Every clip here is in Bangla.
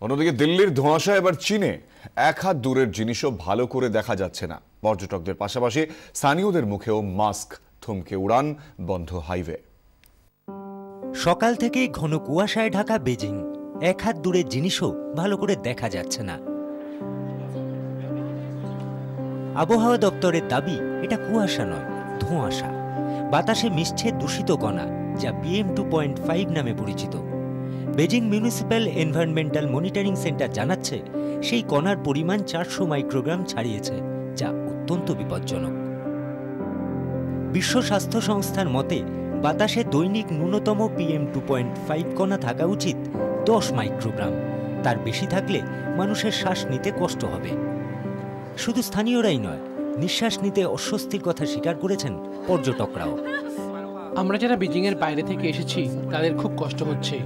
অন্যদিকে দিল্লির ধোঁয়াশা এবার চীনে এক হাত দূরের জিনিসও ভালো করে দেখা যাচ্ছে না। পর্যটকদের পাশাপাশি স্থানীয়দের মুখেও মাস্ক, থমকে উড়ান, বন্ধ হাইওয়ে। সকাল থেকেই ঘন কুয়াশায় ঢাকা বেজিং, এক হাত দূরের জিনিসও ভালো করে দেখা যাচ্ছে না। আবহাওয়া দপ্তরের দাবি এটা কুয়াশা নয়, ধোঁয়াশা। বাতাসে মিশছে দূষিত কণা, যা PM2.5 নামে পরিচিত। Beijing municipal environmental monitoring centre জানাচ্ছে, সেই কণার পরিমাণ 400 মাইক্রোগ্রাম ছাড়িয়েছে, যা অত্যন্ত বিপজ্জনক। বিশ্ব স্বাস্থ্য সংস্থার মতে বাতাসে দৈনিক ন্যূনতম PM2.5 কণা থাকা উচিত 10 মাইক্রোগ্রাম। তার বেশি থাকলে মানুষের শ্বাস নিতে কষ্ট হবে। শুধু স্থানীয়রাই নয়, নিঃশ্বাস নিতে অস্বস্তির কথা স্বীকার করেছেন পর্যটকরাও। আমরা যারা বেজিং এর বাইরে থেকে এসেছি তাদের খুব কষ্ট হচ্ছে,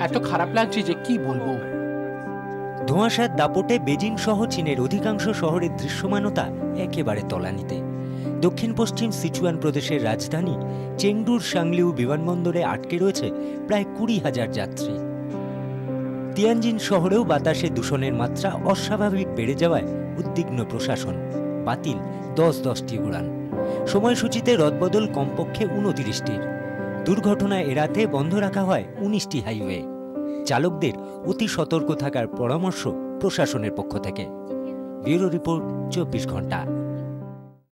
এত খারাপ লাগছে যে কি বলবো। ধোঁয়াশার দাপটে বেজিং সহ চীনের অধিকাংশ শহরের দৃশ্যমানতা একেবারে তলানিতে। দক্ষিণ পশ্চিম সিচুয়ান প্রদেশের রাজধানী চেংডুর সাংলিউ বিমানবন্দরে আটকে রয়েছে প্রায় 20,000 যাত্রী। তিয়ানজিন শহরেও বাতাসে দূষণের মাত্রা অস্বাভাবিক বেড়ে যাওয়ায় উদ্বিগ্ন প্রশাসন। বাতিল 10টি উড়ান। সময়সূচিতে রদবদল কমপক্ষে 29টির। দুর্ঘটনা এড়াতে বন্ধ রাখা হয় 19টি হাইওয়ে। চালকদের অতি সতর্ক থাকার পরামর্শ প্রশাসনের পক্ষ থেকে। ব্যুরো রিপোর্ট, 24 ঘন্টা।